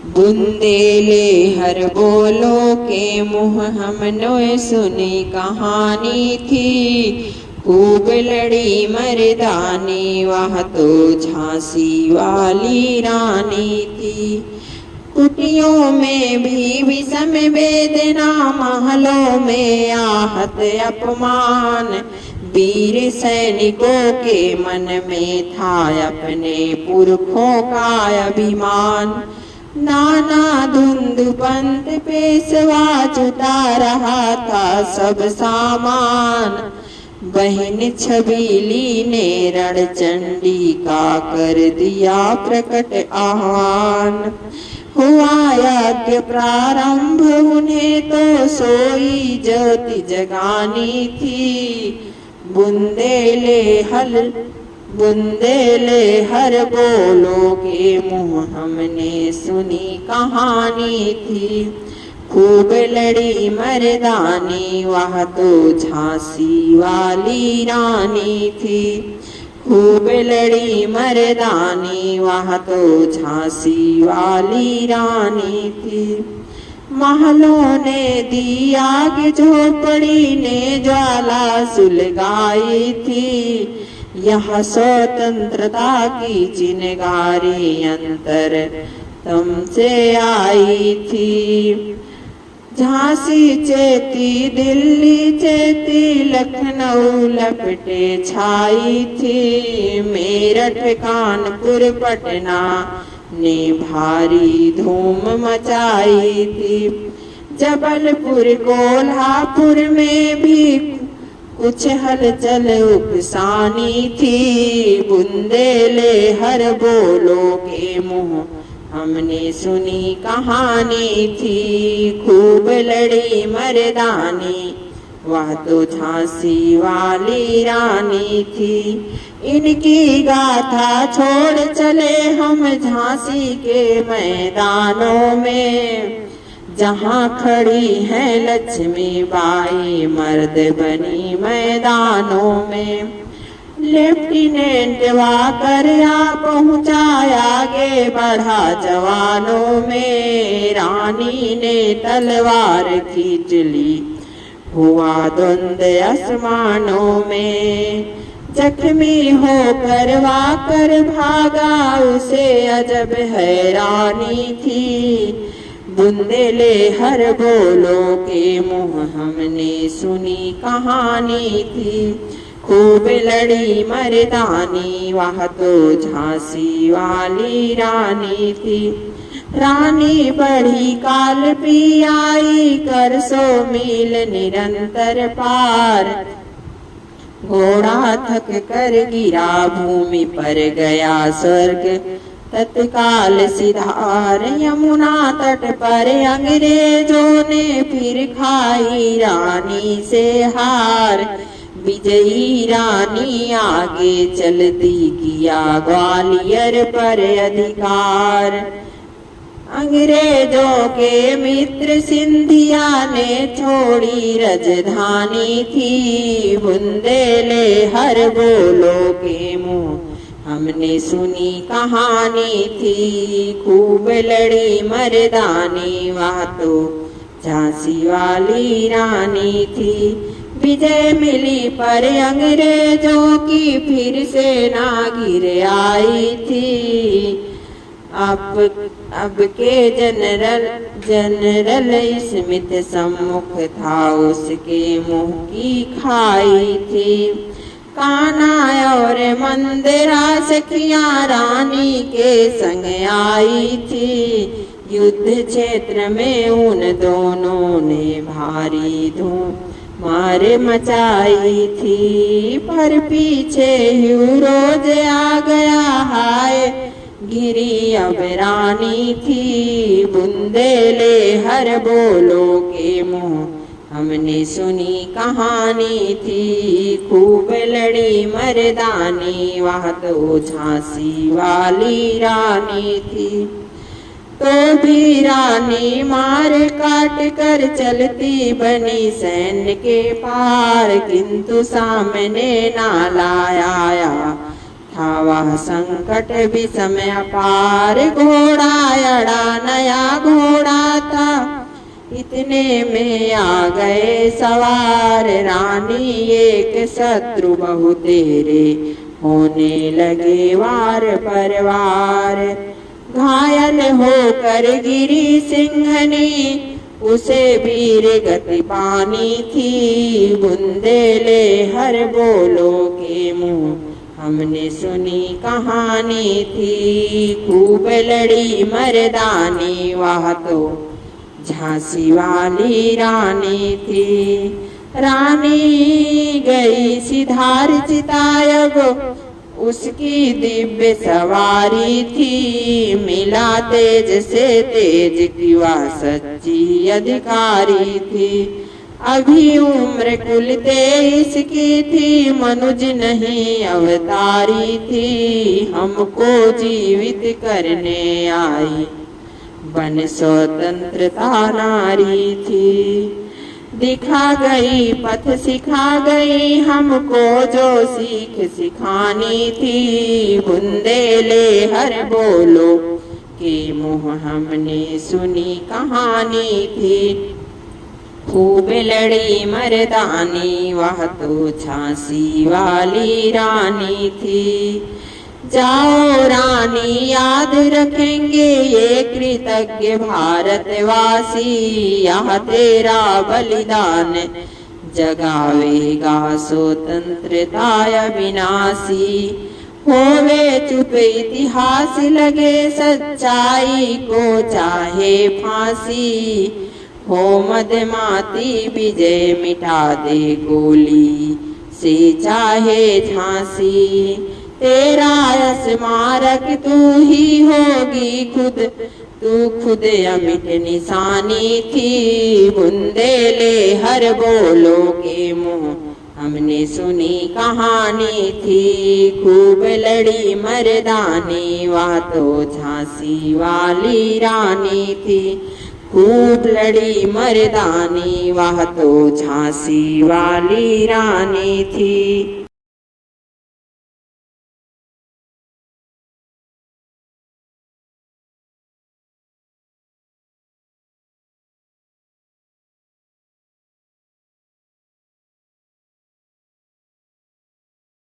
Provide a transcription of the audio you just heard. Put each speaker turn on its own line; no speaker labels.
बुंदेले हर बोलो के मुँह हमने सुनी कहानी थी। खूब लड़ी मर्दानी वह तो झांसी वाली रानी थी। कुटियों में भी विषम वेदना, महलों में आहत अपमान। वीर सैनिकों के मन में था अपने पुरखों का अभिमान। नाना धुंध पंथ पेशवा जुटा रहा था सब सामान। बहन छबीली ने रणचंडी का कर दिया प्रकट आह्वान। हुआ यज्ञ प्रारंभ उन्हें तो सोई ज्योति जगानी थी। बुंदेले हर बोलो के मुँह हमने सुनी कहानी थी। खूब लड़ी मर्दानी वह तो झांसी वाली रानी थी। खूब लड़ी मर्दानी वह तो झांसी वाली रानी थी। महलों ने दी आग, झोपड़ी ने ज्वाला सुलगाई थी। यह स्वतंत्रता की चिनगारी अंतर तुमसे आई थी। झांसी चेती, दिल्ली चेती, लखनऊ लपटे छाई थी। मेरठ कानपुर पटना ने भारी धूम मचाई थी। जबलपुर कोल्हापुर में भी कुछ हलचल उकसानी थी। बुंदेले हर बोलो के मुँह हमने सुनी कहानी थी। खूब लड़ी मर्दानी वह तो झांसी वाली रानी थी। इनकी गाथा छोड़ चले हम झांसी के मैदानों में। जहाँ खड़ी है लक्ष्मी बाई मर्द बनी मैदानों में। लेफ्टिनेंट वाकर आ पहुँचाया, आगे बढ़ा जवानों में। रानी ने तलवार खींच ली, हुआ द्वंद आसमानों में। जख्मी होकर वाकर भागा, उसे अजब हैरानी थी। बुंदेले हर बोलो के मुँह हमने सुनी कहानी थी। खूब लड़ी मर्दानी वह तो झांसी वाली रानी थी। रानी बढ़ी काल पी आई, कर 100 मील निरंतर पार। घोड़ा थक कर गिरा भूमि पर गया स्वर्ग तत्काल सिधार। यमुना तट पर अंग्रेजों ने फिर खाई रानी से हार। विजयी रानी आगे चलती किया ग्वालियर पर अधिकार। अंग्रेजों के मित्र सिंधिया ने छोड़ी राजधानी थी। बुंदेले हर बोलो के मुँह हमने सुनी कहानी थी। खूब लड़ी मर्दानी वह तो झांसी वाली रानी थी। विजय मिली पर अंग्रेजों की फिर सेना गिर आई थी। अब के जनरल स्मिथ सम्मुख था, उसके मुंह की खाई थी। कान्हा और मंदिरा सखियां रानी के संग आई थी। युद्ध क्षेत्र में उन दोनों ने भारी धूम मार मचाई थी। पर पीछे यूरोज आ गया, हाय गिरी अब रानी थी। बुंदेले हर बोलो के मुँह हमने सुनी कहानी थी। खूब लड़ी मर्दानी वह तो झांसी वाली रानी थी। तो भी रानी मार काट कर चलती बनी सैन्य के पार, किंतु सामने ना लाया था वह संकट विषम अपार, घोड़ा अड़ा नया घोड़ा था, इतने में आ गए सवार। रानी एक शत्रु बहु तेरे, होने लगे वार पर वार। घायल होकर गिरी सिंहनी, उसे वीर गति पानी थी। बुंदेले हर बोलो के मुँह हमने सुनी कहानी थी। खूब लड़ी मर्दानी वह तो झांसी वाली रानी थी। रानी गई सिधार चितायब, उसकी दिव्य सवारी थी। मिला तेज से तेज की वह सच्ची अधिकारी थी। अभी उम्र कुल 23 की थी, मनुज नहीं अवतारी थी। हमको जीवित करने आई, बन स्वतंत्रता नारी थी। दिखा गई पथ सिखा गई, हमको जो सीख सिखानी थी। बुंदेले हर बोलो के मुँह हमने सुनी कहानी थी। खूब लड़ी मर्दानी वह तो झांसी वाली रानी थी। जाओ रानी याद रखेंगे ये कृतज्ञ भारतवासी, यह तेरा बलिदान जगावेगा स्वतंत्रता अविनाशी। होवे चुप इतिहास लगे सच्चाई को चाहे फांसी। हो मदमाती विजय मिटा दे गोली से चाहे झांसी। तेरा स्मारक तू ही होगी खुद, तू खुद अमिट निशानी थी। बुंदेले हर बोलो के मुँह हमने सुनी कहानी थी। खूब लड़ी मर्दानी वह तो झांसी वाली रानी थी। खूब लड़ी मर्दानी वह तो झांसी वाली रानी थी।